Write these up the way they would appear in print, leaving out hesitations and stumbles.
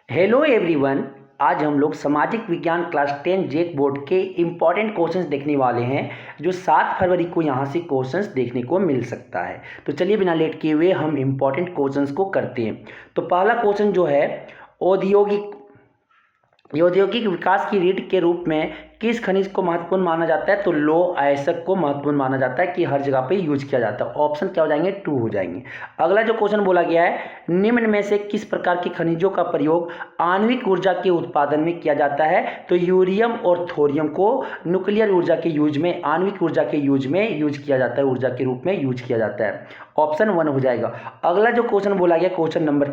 Hello everyone. आज हम लोग सामाजिक विज्ञान क्लास 10 जेक बोर्ड के इम्पॉर्टेंट क्वेश्चंस देखने वाले हैं जो 7 फरवरी को यहाँ से क्वेश्चंस देखने को मिल सकता है। तो चलिए बिना लेट किए हुए हम इम्पॉर्टेंट क्वेश्चंस को करते हैं। तो पहला क्वेश्चन जो है, औद्योगिक औद्योगिक विकास की रीढ़ के रूप में किस खनिज को महत्वपूर्ण माना जाता है? तो लौह अयस्क को महत्वपूर्ण माना जाता है कि हर जगह पे यूज किया जाता है। ऑप्शन क्या हो जाएंगे? 2 हो जाएंगे। अगला जो क्वेश्चन बोला गया है, निम्न में से किस प्रकार की खनिजों का प्रयोग आणविक ऊर्जा के उत्पादन में किया जाता है? तो यूरियम और थोरियम को न्यूक्लियर ऊर्जा के यूज में, आणविक ऊर्जा के यूज में यूज किया जाता है, ऊर्जा के रूप में यूज किया जाता है। ऑप्शन 1 हो जाएगा। अगला जो क्वेश्चन बोला गया, क्वेश्चन नंबर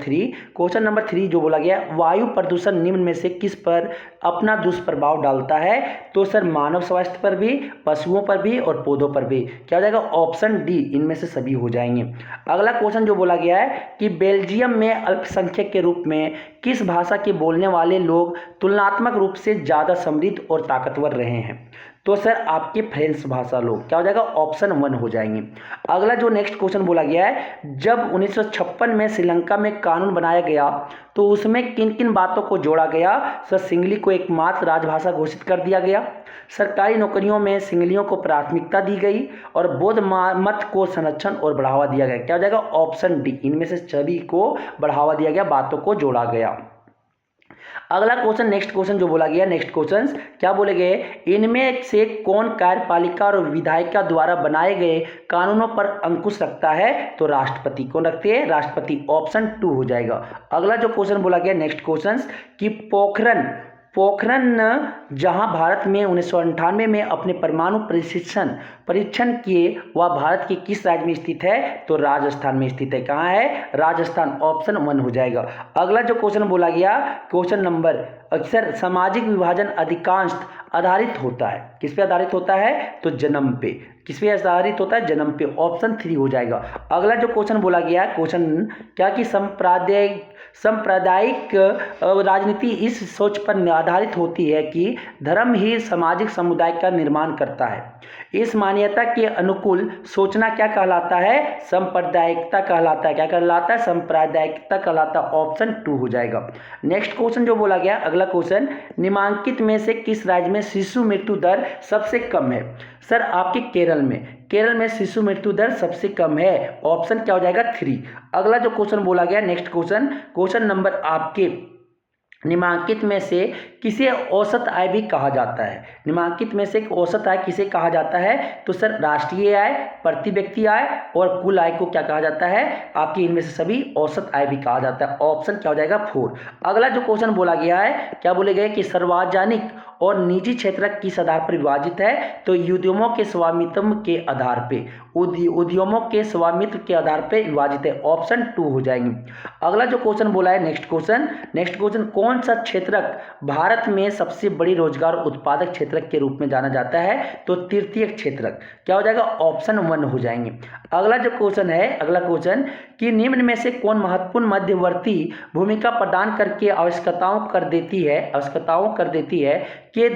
3 जो बोला गया, वायु प्रदूषण निम्न में से किस पर अपना दुष्प्रभाव डालता है? तो सर मानव स्वास्थ्य पर भी, पशुओं पर भी और पौधों पर भी। क्या हो जाएगा? ऑप्शन डी, इनमें से सभी हो जाएंगे। अगला क्वेश्चन जो बोला गया है कि बेल्जियम में अल्पसंख्यक के रूप में किस भाषा के बोलने वाले लोग तुलनात्मक रूप से ज्यादा समृद्ध और ताकतवर रहे हैं? तो सर आपके फ्रेंच भाषा लोग। क्या हो जाएगा? ऑप्शन 1 हो जाएंगे। अगला जो नेक्स्ट क्वेश्चन बोला गया है, जब 1956 में श्रीलंका में कानून बनाया गया तो उसमें किन किन बातों को जोड़ा गया? सर सिंगली को एकमात्र राजभाषा घोषित कर दिया गया, सरकारी नौकरियों में सिंगलियों को प्राथमिकता दी गई और बौद्ध मत को संरक्षण और बढ़ावा दिया गया। क्या हो जाएगा? ऑप्शन डी, इनमें से सभी को बढ़ावा दिया गया, बातों को जोड़ा गया। अगला क्वेश्चन, नेक्स्ट क्वेश्चन जो बोला गया, नेक्स्ट क्वेश्चन क्या बोले गए, इनमें से कौन कार्यपालिका और विधायिका द्वारा बनाए गए कानूनों पर अंकुश रखता है? तो राष्ट्रपति। कौन रखते हैं? राष्ट्रपति। ऑप्शन 2 हो जाएगा। अगला जो क्वेश्चन बोला गया, नेक्स्ट क्वेश्चन कि पोखरण जहां भारत में 1998 में अपने परमाणु परीक्षण किए, वह भारत के किस राज्य में स्थित है? तो राजस्थान में स्थित है। कहाँ है? राजस्थान। ऑप्शन 1 हो जाएगा। अगला जो क्वेश्चन बोला गया, क्वेश्चन नंबर, अक्सर सामाजिक विभाजन अधिकांश आधारित होता है, किस पे आधारित होता है? तो जन्म पे। किस पे आधारित होता है? जन्म पे। ऑप्शन 3 हो जाएगा। अगला जो क्वेश्चन बोला गया, क्वेश्चन क्या कि सांप्रदायिक राजनीति इस सोच पर आधारित होती है कि धर्म ही सामाजिक समुदाय का निर्माण करता है। इस मान्यता के अनुकूल सोचना क्या कहलाता है? सांप्रदायिकता कहलाता है। क्या कहलाता है? सांप्रदायिकता कहलाता है। ऑप्शन 2 हो जाएगा। नेक्स्ट क्वेश्चन जो बोला गया, अगला क्वेश्चन, निम्नलिखित में से किस राज्य में शिशु मृत्यु दर सबसे कम है? सर आपके केरल में शिशु मृत्यु दर सबसे कम है। ऑप्शन क्या हो जाएगा? 3। अगला जो क्वेश्चन बोला गया, नेक्स्ट क्वेश्चन नंबर आपके, निम्नलिखित में से किसे औसत आय भी कहा जाता है? निम्नलिखित में से औसत आय किसे कहा जाता है? तो सर राष्ट्रीय आय, प्रति व्यक्ति आय और कुल आय को क्या कहा जाता है? आपकी इनमें से सभी औसत आय भी कहा जाता है। ऑप्शन क्या हो जाएगा? 4। अगला जो क्वेश्चन बोला गया है, क्या बोले गए कि सार्वजनिक और निजी क्षेत्र किस आधार पर विभाजित है? तो उद्यमों के स्वामित्व के आधार पे, उद्यमों के स्वामित्व के आधार पर विभाजित है। ऑप्शन 2 हो जाएंगे। अगला जो क्वेश्चन बोला है, नेक्स्ट क्वेश्चन, कौन सा क्षेत्र भारत में सबसे बड़ी रोजगार उत्पादक क्षेत्र के रूप में जाना जाता है? तो तृतीय क्षेत्र। क्या हो जाएगा? ऑप्शन 1 हो जाएंगे। अगला जो क्वेश्चन है, अगला क्वेश्चन कि निम्न में से कौन महत्वपूर्ण मध्यवर्ती भूमिका प्रदान करके आवश्यकताओं कर देती है कि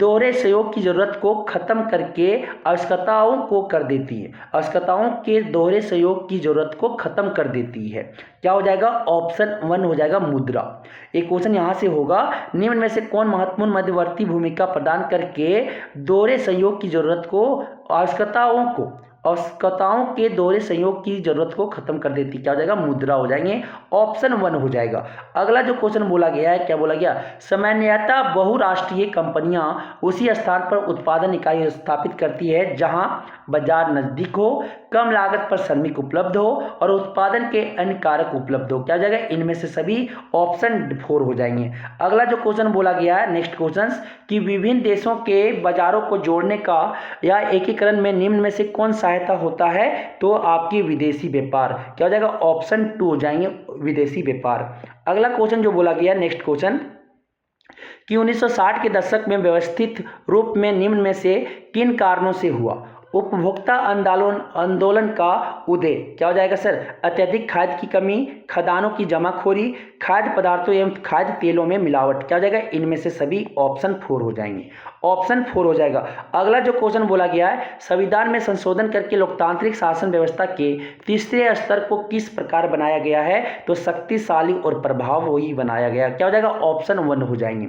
दोहरे सहयोग की जरूरत को खत्म करके आवश्यकताओं को कर देती है, आवश्यकताओं के दोहरे सहयोग की जरूरत को खत्म कर देती है। क्या हो जाएगा? ऑप्शन 1 हो जाएगा, मुद्रा। एक क्वेश्चन यहां से होगा, निम्न में से कौन महत्वपूर्ण मध्यवर्ती भूमिका प्रदान करके दोहरे सहयोग की जरूरत को, आवश्यकताओं के दोहरे सहयोग की जरूरत को खत्म कर देती? क्या हो जाएगा? मुद्रा हो जाएंगे। ऑप्शन 1 हो जाएगा। अगला जो क्वेश्चन बोला गया है, क्या बोला गया, सामान्यतः बहुराष्ट्रीय कंपनियां उसी स्थान पर उत्पादन इकाई स्थापित करती है जहां बाजार नजदीक हो, कम लागत पर श्रमिक उपलब्ध हो और उत्पादन के अन्य कारक उपलब्ध हो। क्या हो जाएगा? इनमें से सभी। ऑप्शन 4 हो जाएंगे। अगला जो क्वेश्चन बोला गया है, नेक्स्ट क्वेश्चन कि विभिन्न देशों के बाजारों को जोड़ने का या एकीकरण में निम्न में से कौन सहायता होता है? तो आपकी विदेशी व्यापार। क्या हो जाएगा? ऑप्शन 2 हो जाएंगे, विदेशी व्यापार। अगला क्वेश्चन जो बोला गया, नेक्स्ट क्वेश्चन कि 1960 के दशक में व्यवस्थित रूप में निम्न में से किन कारणों से हुआ? उपभोक्ता आंदोलन का उदय। क्या हो जाएगा सर? अत्यधिक खाद की कमी, खदानों की जमाखोरी, खाद्य पदार्थों एवं खाद्य तेलों में मिलावट। क्या हो जाएगा? इनमें से सभी। ऑप्शन 4 हो जाएंगे। ऑप्शन 4 हो जाएगा। अगला जो क्वेश्चन बोला गया है, संविधान में संशोधन करके लोकतांत्रिक शासन व्यवस्था के तीसरे स्तर को किस प्रकार बनाया गया है? तो शक्तिशाली और प्रभावशाली बनाया गया। क्या हो जाएगा? ऑप्शन 1 हो जाएंगे।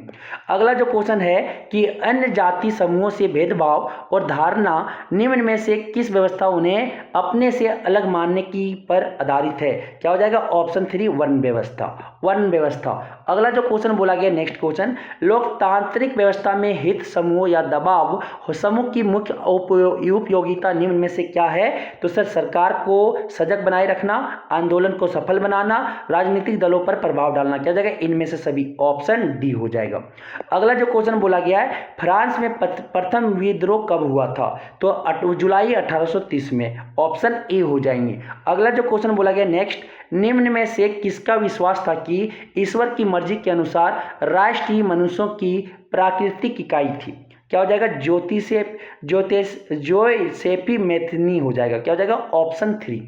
अगला जो क्वेश्चन है कि अन्य जाति समूहों से भेदभाव और धारणा निम्न में से किस व्यवस्था उन्हें अपने से अलग मानने की पर आधारित है? क्या हो जाएगा? ऑप्शन 3 वर्ण व्यवस्था, वर्ण व्यवस्था। अगला जो क्वेश्चन बोला गया, नेक्स्ट क्वेश्चन, लोकतांत्रिक व्यवस्था में हित समूह या दबाव समूह की मुख्य उपयोगिता निम्न में से क्या है? तो सर सरकार को सजग बनाए रखना, आंदोलन को सफल बनाना, राजनीतिक दलों पर प्रभाव डालना। क्या हो जाएगा? इनमें से सभी, ऑप्शन डी हो जाएगा। अगला जो क्वेश्चन बोला गया है, फ्रांस में प्रथम विद्रोह कब हुआ था? तो जुलाई 1830 में, ऑप्शन ए हो जाएंगे। अगला जो क्वेश्चन बोला गया नेक्स्ट, निम्न में से किसका विश्वास था कि ईश्वर की मर्जी के अनुसार राष्ट्र ही मनुष्यों की प्राकृतिक इकाई थी? क्या हो जाएगा? जोसेफी मैथिनी हो जाएगा। क्या हो जाएगा? ऑप्शन 3,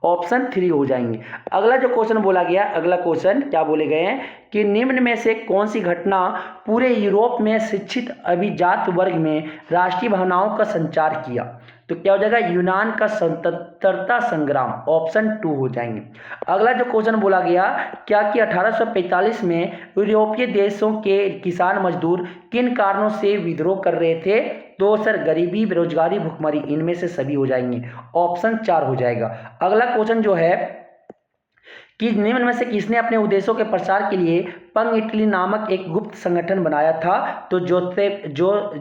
ऑप्शन 3 हो जाएंगे। अगला जो क्वेश्चन बोला गया, अगला क्वेश्चन क्या बोले गए हैं कि निम्न में से कौन सी घटना पूरे यूरोप में शिक्षित अभिजात वर्ग में राष्ट्रीय भावनाओं का संचार किया? तो क्या हो जाएगा? यूनान का स्वतंत्रता संग्राम, ऑप्शन 2 हो जाएंगे। अगला जो क्वेश्चन बोला गया, क्या कि 1845 में यूरोपीय देशों के किसान मजदूर किन कारणों से विद्रोह कर रहे थे? तो सर गरीबी, बेरोजगारी, भुखमरी, इनमें से सभी हो जाएंगे, ऑप्शन 4 हो जाएगा। अगला क्वेश्चन जो है कि निम्न में से किसने अपने उद्देश्यों के प्रसार के लिए पंग इटली नामक एक गुप्त संगठन बनाया था? तो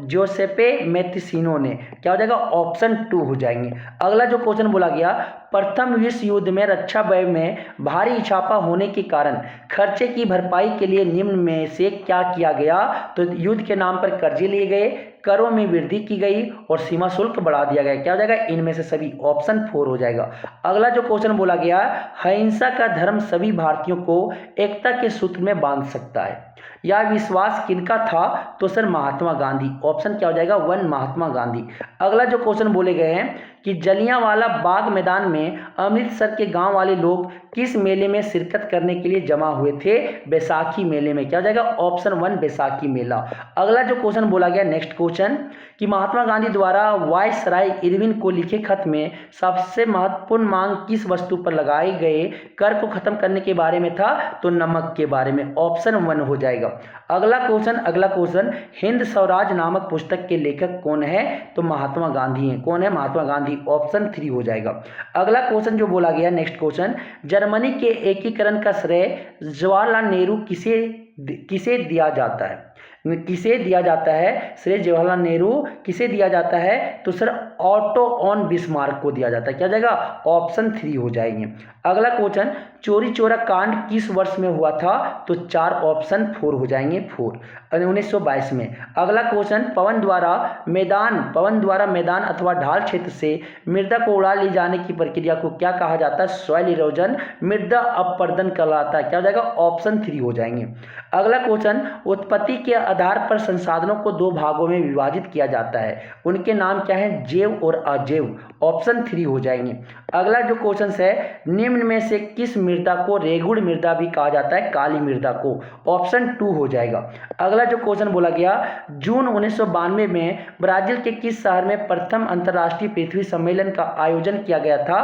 जोसेपे मैथिसिनो ने। क्या हो जाएगा? ऑप्शन 2 हो जाएंगे। अगला जो क्वेश्चन बोला गया, प्रथम विश्व युद्ध में रक्षा व्यय में भारी इजाफा होने के कारण खर्चे की भरपाई के लिए निम्न में से क्या किया गया? तो युद्ध के नाम पर कर्जे लिए गए, करों में वृद्धि की गई और सीमा शुल्क बढ़ा दिया गया। क्या हो जाएगा? इनमें से सभी, ऑप्शन 4 हो जाएगा। अगला जो क्वेश्चन बोला गया, अहिंसा का धर्म सभी भारतीयों को एकता के सूत्र में बांध सकता है, यह विश्वास किनका था? तो सर महात्मा गांधी, ऑप्शन क्या हो जाएगा? 1 महात्मा गांधी। अगला जो क्वेश्चन बोले गए हैं कि जलियांवाला बाग मैदान में अमृतसर के गांव वाले लोग किस मेले में शिरकत करने के लिए जमा हुए थे? बैसाखी मेले में। क्या हो जाएगा? ऑप्शन 1 बैसाखी मेला। अगला जो क्वेश्चन बोला गया, नेक्स्ट क्वेश्चन, कि महात्मा गांधी द्वारा वायसराय इरविन को लिखे खत में सबसे महत्वपूर्ण मांग किस वस्तु पर लगाए गए कर को खत्म करने के बारे में था? तो नमक के बारे में, ऑप्शन 1 हो जाएगा। अगला क्वेश्चन, हिंद स्वराज नामक पुस्तक के लेखक कौन है? तो महात्मा गांधी हैं। कौन है? महात्मा गांधी, ऑप्शन 3 हो जाएगा। अगला क्वेश्चन जो बोला गया, नेक्स्ट क्वेश्चन, जर्मनी के एकीकरण का श्रेय जवाहरलाल नेहरू किसे दिया जाता है? किसे दिया जाता है श्रेय? जवाहरलाल नेहरू किसे दिया जाता है? तो सर ऑटो ऑन बिस्मार्क को दिया जाता है। क्या जाएगा? ऑप्शन 3 हो जाएंगे। अगला क्वेश्चन, चोरी चोरा कांड किस वर्ष में हुआ था? तो 4, ऑप्शन 4 हो जाएंगे, 4, 1922 में। अगला क्वेश्चन, पवन द्वारा मैदान अथवा ढाल क्षेत्र से मृदा को उड़ा ले जाने की प्रक्रिया को क्या कहा जाता है? सॉइल इरोजन, मृदा अपरदन कहलाता है। क्या हो जाएगा? ऑप्शन 3 हो जाएंगे। अगला क्वेश्चन, उत्पत्ति के आधार पर संसाधनों को 2 भागों में विभाजित किया जाता है, उनके नाम क्या है? जैव और अजैव, ऑप्शन 3 हो जाएंगे। अगला जो क्वेश्चन है, निम्न में से किस मृदा को रेगुड़ मृदा भी कहा जाता है? काली मृदा को, ऑप्शन 2 हो जाएगा। अगला जो क्वेश्चन बोला गया, जून 1992 में ब्राजील के किस शहर में प्रथम अंतर्राष्ट्रीय पृथ्वी सम्मेलन का आयोजन किया गया था?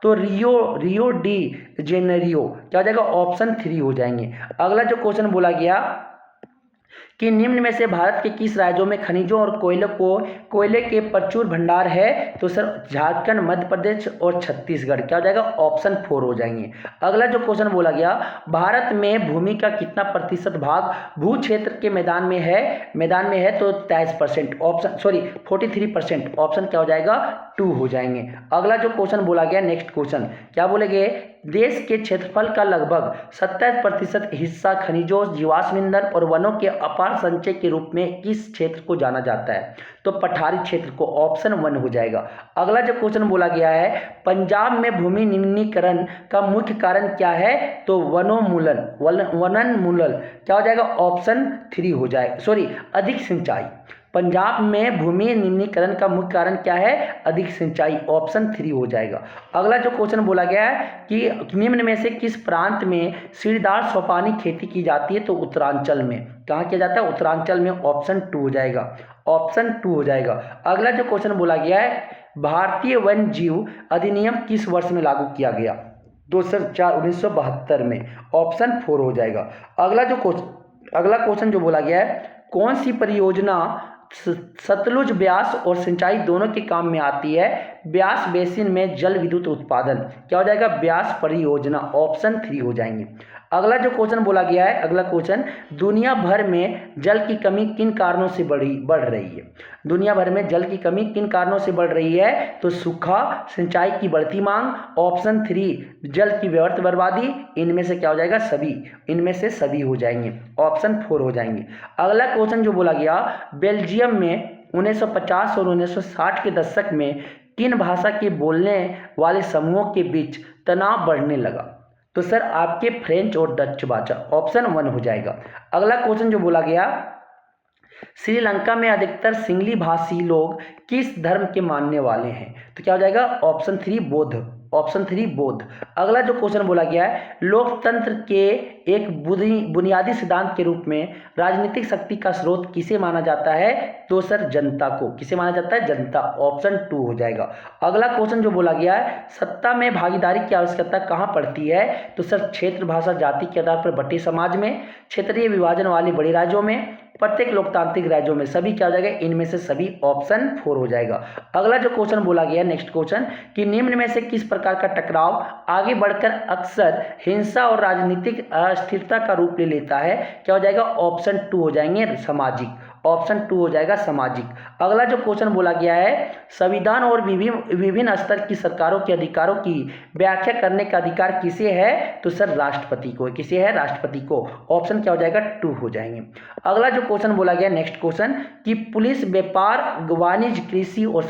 तो रियो डी जेनेरियो। क्या हो जाएगा? ऑप्शन 3 हो जाएंगे। अगला जो क्वेश्चन बोला गया कि निम्न में से भारत के किस राज्यों में खनिजों और कोयले के प्रचुर भंडार है? तो सर झारखंड, मध्य प्रदेश और छत्तीसगढ़। क्या हो जाएगा? ऑप्शन 4 हो जाएंगे। अगला जो क्वेश्चन बोला गया, भारत में भूमि का कितना प्रतिशत भाग भू क्षेत्र के मैदान में है? तो 23%, ऑप्शन 43%, ऑप्शन क्या हो जाएगा? 2 हो जाएंगे। अगला जो क्वेश्चन बोला गया, नेक्स्ट क्वेश्चन क्या बोले गए, देश के क्षेत्रफल का लगभग 27% हिस्सा खनिजों, जीवाश्म ईंधन और वनों के अपार संचय के रूप में किस क्षेत्र को जाना जाता है? तो पठारी क्षेत्र को, ऑप्शन 1 हो जाएगा। अगला जो क्वेश्चन बोला गया है, पंजाब में भूमि निम्नीकरण का मुख्य कारण क्या है? तो वनोन्मूलन। क्या हो जाएगा? ऑप्शन 3 हो जाएगा, अधिक सिंचाई। पंजाब में भूमि निम्नीकरण का मुख्य कारण क्या है? अधिक सिंचाई, ऑप्शन 3 हो जाएगा। अगला जो क्वेश्चन बोला गया है कि निम्न में से किस प्रांत में सीढ़ीदार सोपानी खेती की जाती है? तो उत्तरांचल में। कहाँ किया जाता है? उत्तरांचल में, ऑप्शन 2 हो जाएगा, ऑप्शन 2 हो जाएगा। अगला जो क्वेश्चन बोला गया है, भारतीय वन्य जीव अधिनियम किस वर्ष में लागू किया गया? 1972 में, ऑप्शन 4 हो जाएगा। अगला क्वेश्चन जो बोला गया है, कौन सी परियोजना सतलुज ब्यास और सिंचाई दोनों के काम में आती है? ब्यास बेसिन में जल विद्युत उत्पादन। क्या हो जाएगा? ब्यास परियोजना, ऑप्शन 3 हो जाएंगे। अगला जो क्वेश्चन बोला गया है, अगला क्वेश्चन, दुनिया भर में जल की कमी किन कारणों से बढ़ रही है? दुनिया भर में जल की कमी किन कारणों से बढ़ रही है? तो सूखा, सिंचाई की बढ़ती मांग, ऑप्शन 3 जल की व्यर्थ बर्बादी, इनमें से क्या हो जाएगा? सभी, इनमें से सभी हो जाएंगे, ऑप्शन 4 हो जाएंगे। अगला क्वेश्चन जो बोला गया, बेल्जियम में 1950 और 1960 के दशक में किन भाषा के बोलने वाले समूहों के बीच तनाव बढ़ने लगा? तो सर आपके फ्रेंच और डच भाषा, ऑप्शन 1 हो जाएगा। अगला क्वेश्चन जो बोला गया, श्रीलंका में अधिकतर सिंगली भाषी लोग किस धर्म के मानने वाले हैं? तो क्या हो जाएगा? ऑप्शन 3 बौद्ध, ऑप्शन 3 बौद्ध। अगला जो क्वेश्चन बोला गया है, लोकतंत्र के एक बुनियादी सिद्धांत के रूप में राजनीतिक शक्ति का स्रोत किसे माना जाता है? तो सर जनता को। किसे माना जाता है? जनता, ऑप्शन 2 हो जाएगा। अगला क्वेश्चन जो बोला गया है, सत्ता में भागीदारी की आवश्यकता कहाँ पड़ती है? तो सर क्षेत्र, भाषा, जाति के आधार पर बटे समाज में, क्षेत्रीय विभाजन वाले बड़े राज्यों में, प्रत्येक लोकतांत्रिक राज्यों में, सभी क्या हो जाएगा? इनमें से सभी, ऑप्शन 4 हो जाएगा। अगला जो क्वेश्चन बोला गया, नेक्स्ट क्वेश्चन, कि निम्न में से किस प्रकार का टकराव आगे बढ़कर अक्सर हिंसा और राजनीतिक अस्थिरता का रूप ले लेता है? क्या हो जाएगा? ऑप्शन 2 हो जाएंगे, सामाजिक, ऑप्शन 2 हो जाएगा, सामाजिक। अगला जो क्वेश्चन बोला गया है, संविधान और विभिन्न स्तर की सरकारों के अधिकारों की व्याख्या करने का अधिकार किसे है? तो सर राष्ट्रपति को। किसे है? राष्ट्रपति को, ऑप्शन क्या हो जाएगा? 2 हो जाएंगे। अगला जो क्वेश्चन बोला गया, नेक्स्ट क्वेश्चन, कि पुलिस, व्यापार, वाणिज्य, कृषि और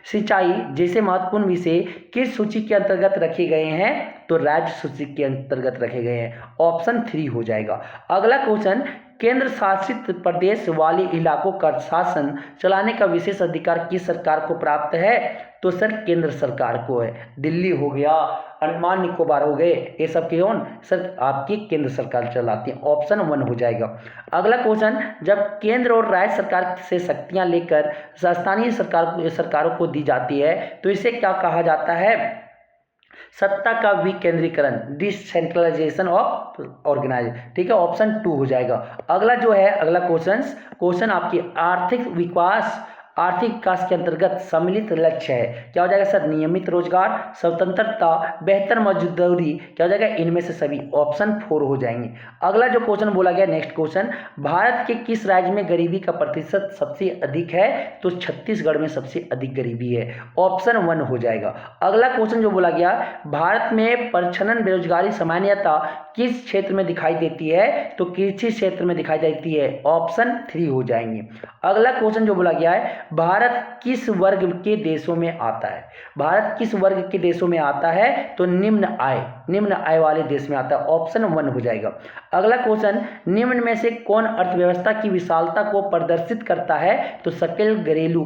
सिंचाई जैसे महत्वपूर्ण विषय किस सूची के अंतर्गत रखे गए हैं? तो राज्य सूची के अंतर्गत रखे गए हैं, ऑप्शन 3 हो जाएगा। अगला क्वेश्चन, केंद्र शासित प्रदेश वाले इलाकों का शासन चलाने का विशेष अधिकार किस सरकार को प्राप्त है? तो सर केंद्र सरकार को है। दिल्ली हो गया, अंडमान निकोबार हो गए, ये सब कौन? सर आपकी केंद्र सरकार चलाती है, ऑप्शन 1 हो जाएगा। अगला क्वेश्चन, जब केंद्र और राज्य सरकार से शक्तियां लेकर स्थानीय सरकारों को दी जाती है तो इसे क्या कहा जाता है? सत्ता का विकेंद्रीकरण, डिसेंट्रलाइजेशन ऑफ ऑर्गेनाइज। ठीक है, ऑप्शन 2 हो जाएगा। अगला जो है, अगला क्वेश्चन आपकी आर्थिक विकास के अंतर्गत सम्मिलित लक्ष्य है। क्या हो जाएगा सर? नियमित रोजगार, स्वतंत्रता, बेहतर मजदूरी, क्या हो जाएगा? इनमें से सभी, ऑप्शन 4 हो जाएंगे। अगला जो क्वेश्चन बोला गया, नेक्स्ट क्वेश्चन, भारत के किस राज्य में गरीबी का प्रतिशत सबसे अधिक है? तो छत्तीसगढ़ में सबसे अधिक गरीबी है, ऑप्शन 1 हो जाएगा। अगला क्वेश्चन जो बोला गया, भारत में प्रच्छन्न बेरोजगारी सामान्यतः किस क्षेत्र में दिखाई देती है? तो कृषि क्षेत्र में दिखाई देती है, ऑप्शन 3 हो जाएंगे। अगला क्वेश्चन जो बोला गया है, भारत किस वर्ग के देशों में आता है? भारत किस वर्ग के देशों में आता है? तो निम्न आय वाले देश में आता है, ऑप्शन 1 हो जाएगा। अगला क्वेश्चन, निम्न में से कौन अर्थव्यवस्था की विशालता को प्रदर्शित करता है? तो सकल घरेलू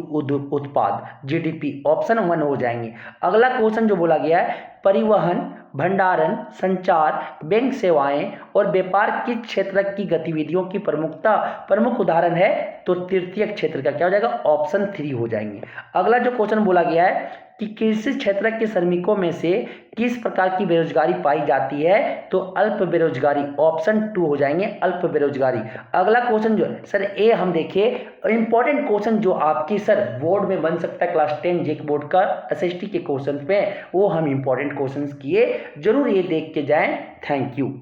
उत्पाद, जीडीपी, ऑप्शन 1 हो जाएंगे। अगला क्वेश्चन जो बोला गया है, परिवहन, भंडारण, संचार, बैंक सेवाएं और व्यापार किस क्षेत्र की गतिविधियों की प्रमुख उदाहरण है? तो तृतीय क्षेत्र का, क्या हो जाएगा? ऑप्शन 3 हो जाएंगे। अगला जो क्वेश्चन बोला गया है कि कृषि क्षेत्र के श्रमिकों में से किस प्रकार की बेरोजगारी पाई जाती है? तो अल्प बेरोजगारी, ऑप्शन 2 हो जाएंगे, अल्प बेरोजगारी। अगला क्वेश्चन जो सर ए हम देखिए, इंपॉर्टेंट क्वेश्चन जो आपकी सर बोर्ड में बन सकता है क्लास 10 जेक बोर्ड का एसएसटी के क्वेश्चन पे, वो हम इंपॉर्टेंट क्वेश्चन किए, जरूर ये देख के जाएं। Thank you.